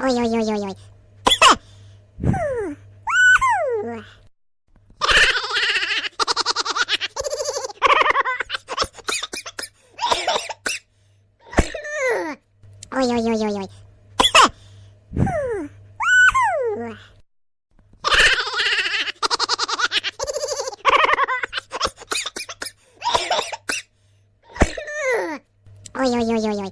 Oj, oj, oj, oj, oj. Oj, oj, oj, oj, oj. Oj, oj, oj, oj, oj.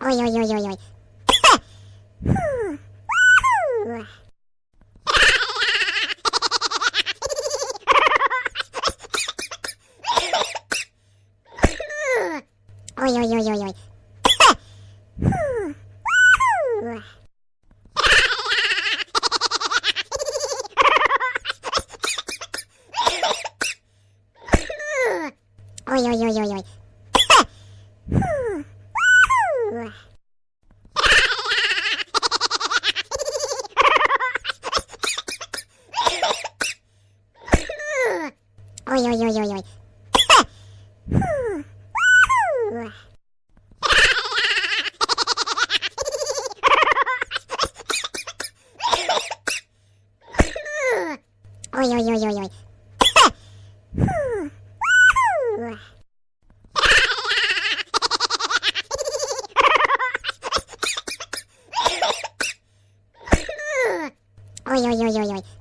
Oj, oj, oj, oj, oj. Oj, oj, oj, oj, oj. Oj, oj, oj, oj, oj. Oj, oj, oj, oj, oj. Oj, oj, oj, oj, oj. Oj, oj, oj, oj, oj.